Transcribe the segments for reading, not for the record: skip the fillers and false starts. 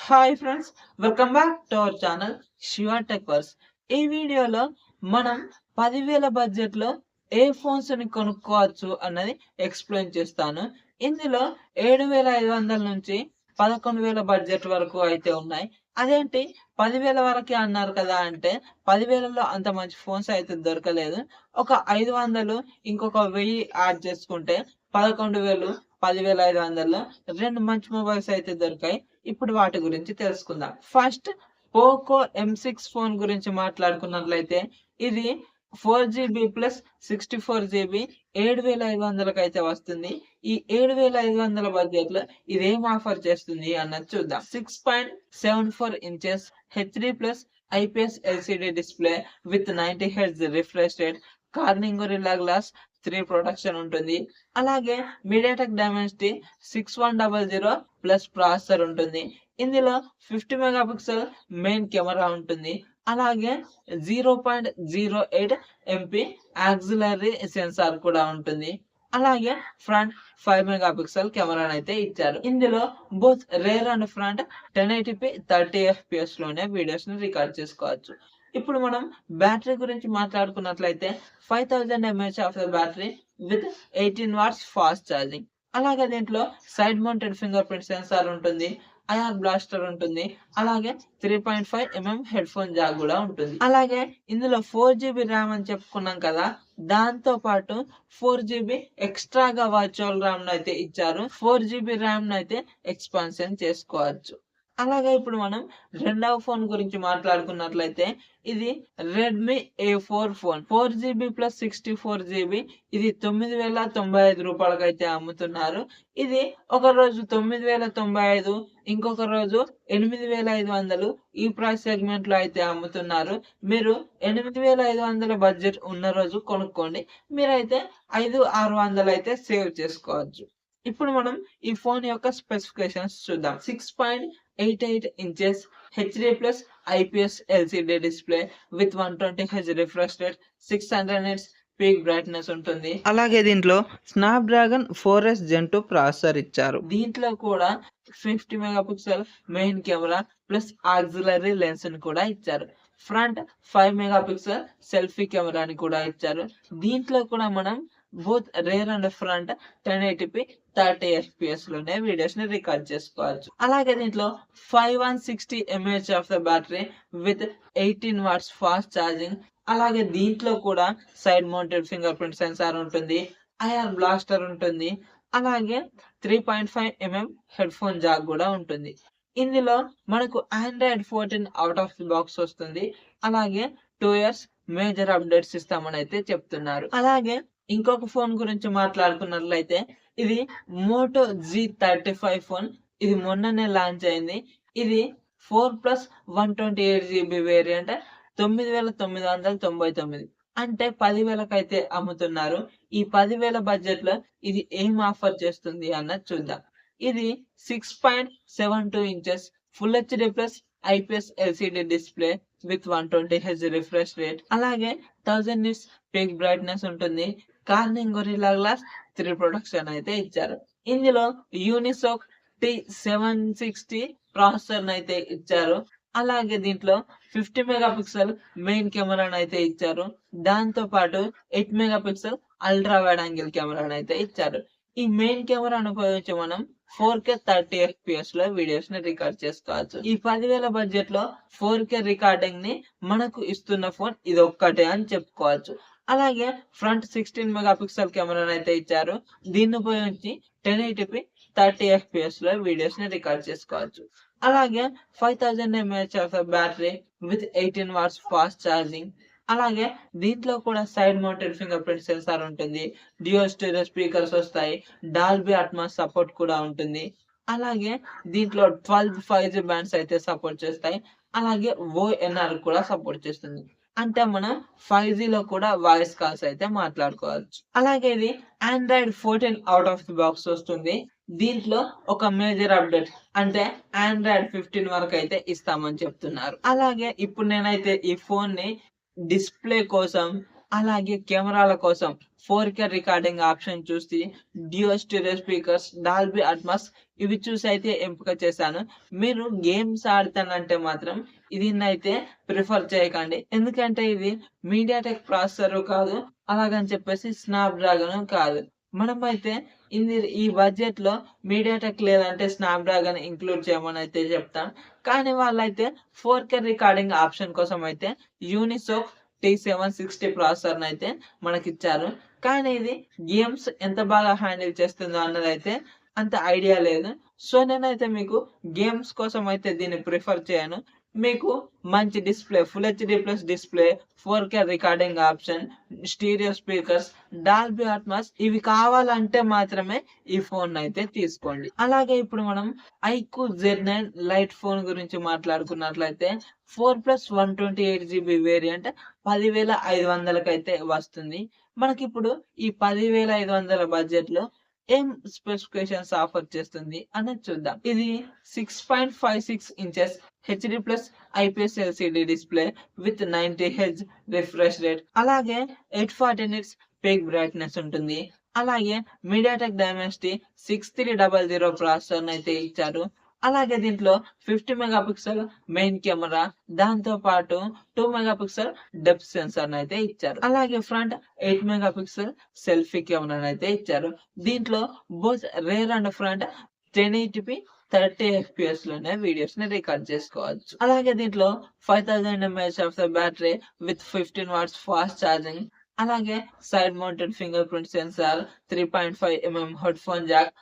Hi friends, welcome back to our channel Shiva tech verse. ఈ వీడియోలో మనం 10,000 బడ్జెట్లో ఏ ఫోన్స్ ని కొనుక్కోవచ్చు అన్నది ఎక్స్ప్లెయిన్ చేస్తాను. ఇందులో 7,500 నుంచి 11,000 బడ్జెట్ వరకు అయితే ఉన్నాయి. అదేంటి 10,000 వరకే అన్నారు కదా అంటే 10,000లో అంత మంచి ఫోన్స్ అయితే దొరకలేదు. ఒక 500 ఇంకొక 1000 యాడ్ చేసుకుంటే 11,000 10,500లో రెండు మంచి మొబైల్స్ అయితే దొరికాయి. ఇప్పుడు వాటి గురించి తెలుసుకుందాం. ఫస్ట్ పోకో M6 ఫోన్ గురించి మాట్లాడుకున్నట్లయితే ఇది 4GB ప్లస్ 64GB 7,500కి అయితే వస్తుంది. ఈ 7,500 బడ్జెట్ లో ఇదేం ఆఫర్ చేస్తుంది అన్నది చూద్దాం. 6.74 inches HD plus IPS LCD display with 90 Hz refresh rate, Corning Gorilla glass 3 protection ఉంటుంది. అలాగే మీడియాటెక్ డైమెన్సిటీ 6100 ప్లస్ ప్రాసెసర్ ఉంటుంది. ఇందులో 50 మెగాపిక్సెల్ మెయిన్ కెమెరా ఉంటుంది. అలాగే 0.08 MP ఆక్సిలరీ సెన్సార్ కూడా ఉంటుంది. అలాగే ఫ్రంట్ 5 మెగాపిక్సెల్ కెమెరాని అయితే ఇచ్చారు. ఇందులో both rear and front 1080p 30 FPS లోనే వీడియోస్ ని రికార్డ్ చేసుకోవచ్చు. ఇప్పుడు మనం బ్యాటరీ గురించి మాట్లాడుకున్నట్లయితే 5000 mAh of the battery with 18 watts fast charging. అలాగే దీంట్లో side mounted finger print sensor ఉంటుంది, ఐఆర్ బ్లాస్టర్ ఉంటుంది, అలాగే 3.5 mm హెడ్ ఫోన్ జాక్ కూడా ఉంటుంది. అలాగే ఇందులో 4GB ర్యామ్ అని చెప్పుకున్నాం కదా, దాంతో పాటు 4GB ఎక్స్ట్రాగా వర్చువల్ ర్యామ్ అయితే ఇచ్చారు. 4GB ర్యామ్ అయితే ఎక్స్పాన్షన్ చేసుకోవచ్చు. అలాగే ఇప్పుడు మనం రెండవ ఫోన్ గురించి మాట్లాడుకున్నట్లయితే ఇది Redmi A4 phone 4GB plus 64GB. ఇది 9,095 రూపాయలకి అయితే అమ్ముతున్నారు. ఇది ఒక రోజు 9,095, ఇంకొక రోజు 8,500 ఈ ప్రైస్ సెగ్మెంట్ లో అయితే అమ్ముతున్నారు. మీరు 8,500 బడ్జెట్ ఉన్న రోజు కొనుక్కోండి, మీరైతే 500-600 అయితే సేవ్ చేసుకోవచ్చు. ఇప్పుడు మనం ఈ ఫోన్ యొక్క స్పెసిఫికేషన్స్ చూద్దాం. 6.88 inches HD plus IPS LCD display with 120 Hz refresh rate, 600 nits peak brightness ఉంటుంది. అలాగే దీంట్లో స్నాప్డ్రాగన్ 4S Gen 2 ప్రాసెసర్ ఇచ్చారు. దీంట్లో కూడా 50 megapixel main camera plus auxiliary lens ని కూడా ఇచ్చారు. ఫ్రంట్ 5 మెగాపిక్సెల్ సెల్ఫీ కెమెరాని కూడా ఇచ్చారు. దీంట్లో కూడా మనం both rear and front 1080p 30 FPS లోనే వీడియోస్ ని రికార్డ్ చేసుకోవచ్చు. అలాగే దీంట్లో 5160 mAh of the battery with 18 watts fast charging. అలాగే దీంట్లో కూడా side mounted finger print sensor ఉంటుంది, ఐఆర్ బ్లాస్టర్ ఉంటుంది, అలాగే 3.5 mm హెడ్ ఫోన్ జాక్ కూడా ఉంటుంది. ఇందులో మనకు Android 14 out of the box వస్తుంది. అలాగే 2 years మేజర్ అప్డేట్స్ ఇస్తామని అయితే చెప్తున్నారు. అలాగే ఇంకొక ఫోన్ గురించి మాట్లాడుకున్నట్లయితే ఇది మోటో G35 ఫోన్. ఇది మొన్ననే లాంచ్ అయింది. ఇది 4 + 128GB వేరియంట్ 9,999, అంటే 10,000కి అయితే అమ్ముతున్నారు. ఈ 10,000 బడ్జెట్ లో ఇది ఏం ఆఫర్ చేస్తుంది అన్నది చూద్దాం. ఇది 6.72 inches full HD plus IPS LCD display with 120 Hz refresh rate, అలాగే 1000 nits పీక్ బ్రైట్నెస్ ఉంటుంది. కార్నింగ్ గొరిల్లా గ్లాస్ 3 ప్రొటెక్షన్ అయితే ఇచ్చారు. ఇందులో యూనిసోక్ T760 ప్రాసెసర్ అయితే ఇచ్చారు. అలాగే దీంట్లో 50 మెగాపిక్సెల్ మెయిన్ కెమెరాని అయితే ఇచ్చారు. దాంతో పాటు 8 మెగాపిక్సెల్ అల్ట్రా వైడ్ యాంగిల్ కెమెరాని అయితే ఇచ్చారు. ఈ మెయిన్ కెమెరాను ఉపయోగించి మనం 4K 30 FPS లో వీడియోస్ ని రికార్డ్ చేసుకోవచ్చు. ఈ 10,000 బడ్జెట్ లో 4K రికార్డింగ్ ని మనకు ఇస్తున్న ఫోన్ ఇది ఒక్కటే అని చెప్పుకోవచ్చు. అలాగే ఫ్రంట్ 16 మెగాపిక్సెల్ కెమెరాని అయితే ఇచ్చారు. దీన్ని ఉపయోగించి 1080p 30 FPS లో వీడియోస్ ని రికార్డ్ చేసుకోవచ్చు. అలాగే 5000 mAh of battery with 18 watts fast charging. అలాగే దీంట్లో కూడా side mounted finger print sensor ఉంటుంది, డ్యూయల్ స్టీరియో స్పీకర్స్ వస్తాయి, డాల్బీ అట్మాస్ సపోర్ట్ కూడా ఉంటుంది. అలాగే దీంట్లో 12 5G బ్యాండ్స్ అయితే సపోర్ట్ చేస్తాయి. అలాగే ONR కూడా సపోర్ట్ చేస్తుంది, అంటే మనం 5G లో కూడా వాయిస్ కాల్స్ అయితే మాట్లాడుకోవచ్చు. అలాగే ఇది Android 14 out of the box వస్తుంది. దీంట్లో ఒక మేజర్ అప్డేట్ అంటే Android 15 వరకు అయితే ఇస్తామని చెప్తున్నారు. అలాగే ఇప్పుడు నేనైతే ఈ ఫోన్ ని డిస్ప్లే కోసం అలాగే కెమెరాల కోసం 4K రికార్డింగ్ ఆప్షన్ చూసి duo stereo speakers, Dolby Atmos ఇవి చూసి అయితే ఎంపిక చేశాను. మీరు గేమ్స్ ఆడతానంటే మాత్రం దీన్నైతే ప్రిఫర్ చేయకండి. ఎందుకంటే ఇది మీడియాటెక్ ప్రాసెసర్ కాదు, అలాగని చెప్పేసి స్నాప్‌డ్రాగన్ కాదు. మనమైతే ఈ బడ్జెట్ లో మీడియాటెక్ లేదంటే స్నాప్‌డ్రాగన్ ఇంక్లూడ్ చేయమని అయితే చెప్తాం. కానీ వాళ్ళైతే 4K రికార్డింగ్ ఆప్షన్ కోసం అయితే యూనిసోక్ T760 ప్రాసెసర్ అయితే మనకిచ్చారు. కానీ ఇది గేమ్స్ ఎంత బాగా హ్యాండిల్ చేస్తుందో అన్నదైతే అంత ఐడియా లేదు. సో నేనైతే మీకు గేమ్స్ కోసం అయితే దీన్ని ప్రిఫర్ చేయను. మీకు మంచి display, full HD plus display, 4K recording option, stereo speakers, Dolby Atmos ఇవి కావాలంటే మాత్రమే ఈ ఫోన్ అయితే తీసుకోండి. అలాగే ఇప్పుడు మనం iQOO Z9 లైట్ ఫోన్ గురించి మాట్లాడుకున్నట్లయితే 4+128GB వేరియంట్ 10,500కి అయితే వస్తుంది. మనకిప్పుడు ఈ 10,500 బడ్జెట్ లో ఏం స్పెసిఫికేషన్స్ ఆఫర్ చేస్తుంది అనేది చూద్దాం. ఇది 6.56 inches HD plus IPS LCD display with 90 hertz refresh rate, అలాగే 840 నిట్స్ పీక్ బ్రైట్నెస్ ఉంటుంది. అలాగే మీడియాటెక్ డైమెన్సిటీ 6300 ప్రాసెసర్ అయితే ఇచ్చారు. అలాగే దీంట్లో 50 మెగాపిక్సెల్ మెయిన్ కెమెరా, దాంతో పాటు 2 మెగాపిక్సెల్ డెప్త్ సెన్సార్ అయితే ఇచ్చారు. అలాగే ఫ్రంట్ 8 మెగాపిక్సెల్ సెల్ఫీ కెమెరా అయితే ఇచ్చారు. దీంట్లో both rear and front 1080p 30 FPS లోనే వీడియోస్ ని రికార్డ్ చేసుకోవచ్చు. అలాగే దీంట్లో 5000 mAh of the battery with 15 watts fast charging, అలాగే side mounted finger print sensor, 3.5mm head phone jack,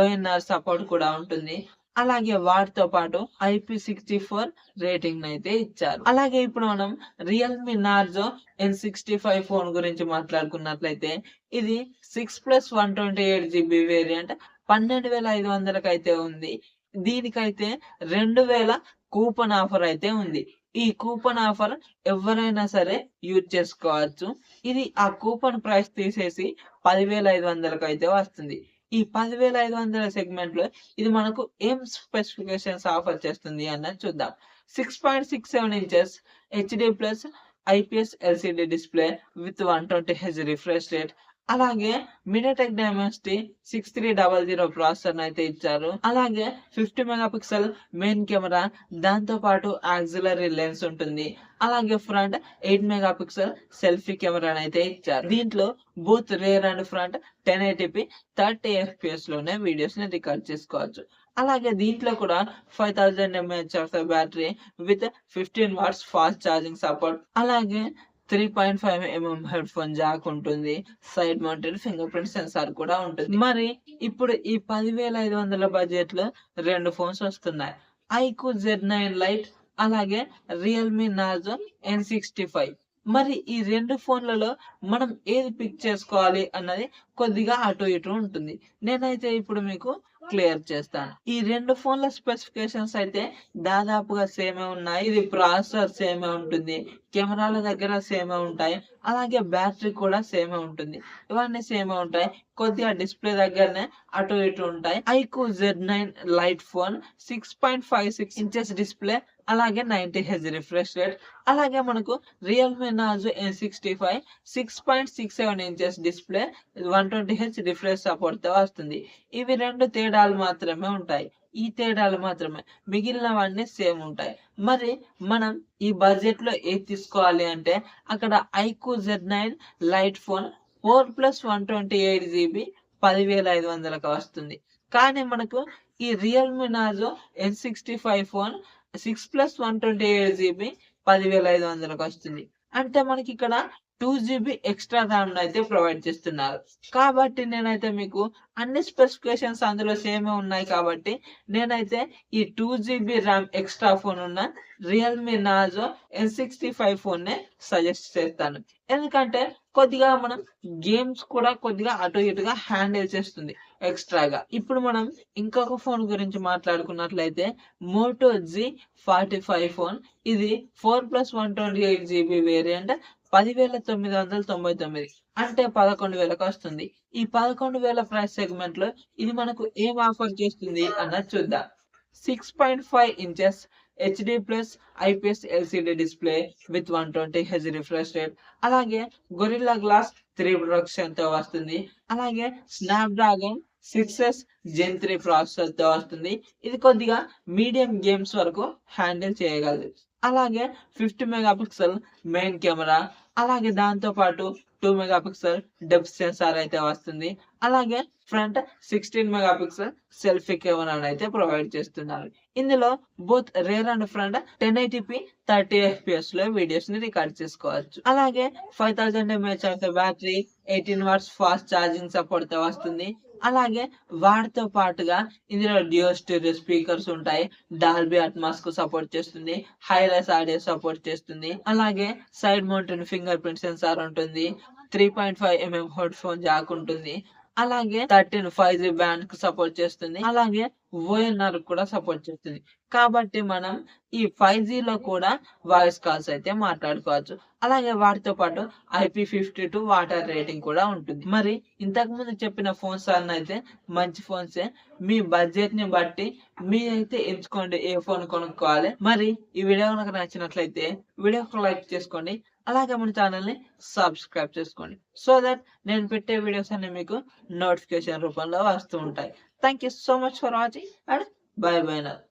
ONR support కూడా ఉంటుంది. అలాగే వాటితో పాటు IP64 రేటింగ్ అయితే ఇచ్చారు. అలాగే ఇప్పుడు మనం రియల్మీ నార్జో N65 ఫోన్ గురించి మాట్లాడుకున్నట్లయితే ఇది 6+128GB వేరియంట్ 12,500కి అయితే ఉంది. దీనికైతే 2,000 కూపన్ ఆఫర్ అయితే ఉంది. ఈ కూపన్ ఆఫర్ ఎవరైనా సరే యూజ్ చేసుకోవచ్చు. ఇది ఆ కూపన్ ప్రైస్ తీసేసి 10,500కి అయితే వస్తుంది. ఈ 10,500 సెగ్మెంట్ లో ఇది మనకు ఏం స్పెసిఫికేషన్స్ ఆఫర్ చేస్తుంది అన్నది చూద్దాం. 6.67 inches HD plus IPS LCD display with 120 hertz refresh rate, అలాగే మీడియాటెక్ డైమెన్సిటీ 6300 ప్రాసెసర్ అయితే ఇచ్చారు. అలాగే 50 మెగాపిక్సెల్ మెయిన్ కెమెరా, దాంతో పాటు ఆక్సిలరీ లెన్స్ ఉంటుంది. అలాగే ఫ్రంట్ 8 మెగాపిక్సెల్ సెల్ఫీ కెమెరా అయితే ఇచ్చారు. దీంట్లో both rear and front 1080p 30 FPS లోనే వీడియోస్ ని రికార్డ్ చేసుకోవచ్చు. అలాగే దీంట్లో కూడా 5000 mAh of the battery with 15 watts fast charging support, అలాగే 3.5mm హెడ్ ఫోన్ జాక్ ఉంటుంది. Side mounted finger print censor కూడా ఉంటుంది. మరి ఇప్పుడు ఈ 10,500 బడ్జెట్ లో 2 ఫోన్స్ వస్తున్నాయి. iQOO Z9 లైట్, అలాగే రియల్మీ నార్జో N65. మరి ఈ 2 ఫోన్లలో మనం ఏది పిక్ చేసుకోవాలి అన్నది కొద్దిగా అటు ఇటు ఉంటుంది. నేనైతే ఇప్పుడు మీకు క్లియర్ చేస్తాను. ఈ 2 ఫోన్ల స్పెసిఫికేషన్స్ అయితే దాదాపుగా సేమే ఉన్నాయి. ఇది ప్రాసెసర్ సేమే ఉంటుంది, కెమెరాల దగ్గర సేమే ఉంటాయి, అలాగే బ్యాటరీ కూడా సేమే ఉంటుంది. ఇవన్నీ సేమే ఉంటాయి. కొద్దిగా డిస్ప్లే దగ్గరనే అటు ఇటు ఉంటాయి. iQOO Z9 light phone 6.56 inches display, అలాగే 90 హెర్ట్జ్ రిఫ్రెష్ రేట్. అలాగే మనకు Realme Narzo N65 6.67 inches display, 120 hertz refresh support తో వస్తుంది. ఇవి 2 తేడాలు మాత్రమే ఉంటాయి. ఈ తేడాలు మాత్రమే, మిగిలినవన్నీ సేమ్ ఉంటాయి. మరి మనం ఈ బడ్జెట్ లో ఏది తీసుకోవాలి అంటే అక్కడ iQOO Z9 light phone 4+128GB 10,500కి వస్తుంది. కానీ మనకు ఈ Realme Narzo N65 phone 6+128GB 10,500కి వస్తుంది. అంటే మనకి ఇక్కడ 2GB ఎక్స్ట్రా ర్యామ్ అయితే ప్రొవైడ్ చేస్తున్నారు. కాబట్టి నేనైతే మీకు అన్ని స్పెసిఫికేషన్స్ అందులో సేమే ఉన్నాయి కాబట్టి నేనైతే ఈ 2GB ర్యామ్ ఎక్స్ట్రా ఫోన్ ఉన్న రియల్మీ నార్జో N65 ఫోన్ నే సజెస్ట్ చేస్తాను. ఎందుకంటే కొద్దిగా మనం గేమ్స్ కూడా కొద్దిగా అటు ఇటుగా హ్యాండిల్ చేస్తుంది ఎక్స్ట్రాగా. ఇప్పుడు మనం ఇంకొక ఫోన్ గురించి మాట్లాడుకున్నట్లయితే మోటో G45 ఫోన్. ఇది 4+128GB వేరియంట్ 10,999, అంటే 11,000కి వస్తుంది. ఈ 11,000 ప్రైస్ సెగ్మెంట్ లో ఇది మనకు ఏం ఆఫర్ చేస్తుంది అన్నది చూద్దాం. 6.5 inches HD plus IPS LCD display with 120 Hz refresh rate, అలాగే గొరిల్లా గ్లాస్ 3 ప్రొటెక్షన్ తో వస్తుంది, అలాగే స్నాప్డ్రాగన్ 6s Gen 3 ప్రాసెసర్ తో వస్తుంది. ఇది కొద్దిగా మీడియం గేమ్స్ వరకు హ్యాండిల్ చేయగలదు. అలాగే 50 మెగాపిక్సెల్ మెయిన్ కెమెరా, అలాగే దాంతో పాటు 2 మెగాపిక్సెల్ డెప్త్ సెన్సార్ అయితే వస్తుంది. అలాగే ఫ్రంట్ 16 మెగాపిక్సెల్ సెల్ఫీ కెమెరాను అయితే ప్రొవైడ్ చేస్తున్నారు. ఇందులో both rear and front 1080p 30 FPS లో వీడియోస్ ని రికార్డ్ చేసుకోవచ్చు. అలాగే 5000 mAh of battery, 18 watts fast charging support తో వస్తుంది. అలాగే వాటితో పాటుగా ఇందులో డ్యూయో స్టీరియో స్పీకర్స్ ఉంటాయి, డాల్బీ అట్మాస్ కు సపోర్ట్ చేస్తుంది, హైరైస్ ఆడియో సపోర్ట్ చేస్తుంది, అలాగే side mounted finger print sensor ఉంటుంది, 3.5mm హెడ్ ఫోన్ జాక్ ఉంటుంది, అలాగే 13 5G బ్యాండ్ కు సపోర్ట్ చేస్తుంది, అలాగే ONR కూడా సపోర్ట్ చేస్తుంది. కాబట్టి మనం ఈ 5G లో కూడా వాయిస్ కాల్స్ అయితే మాట్లాడుకోవచ్చు. అలాగే వాటితో పాటు IP52 వాటర్ రేటింగ్ కూడా ఉంటుంది. మరి ఇంతకు ముందు చెప్పిన ఫోన్స్ అన్న అయితే మంచి ఫోన్సే. మీ బడ్జెట్ ని బట్టి మీరైతే ఎంచుకోండి ఏ ఫోన్ కొనుక్కోవాలి. మరి ఈ వీడియో కనుక నచ్చినట్లయితే వీడియోకి లైక్ చేసుకోండి, అలాగే మన ఛానల్ ని సబ్స్క్రైబ్ చేసుకోండి, సో దట్ నేను పెట్టే వీడియోస్ అన్ని మీకు నోటిఫికేషన్ రూపంలో వస్తూ ఉంటాయి. Thank you so much for watching and by by.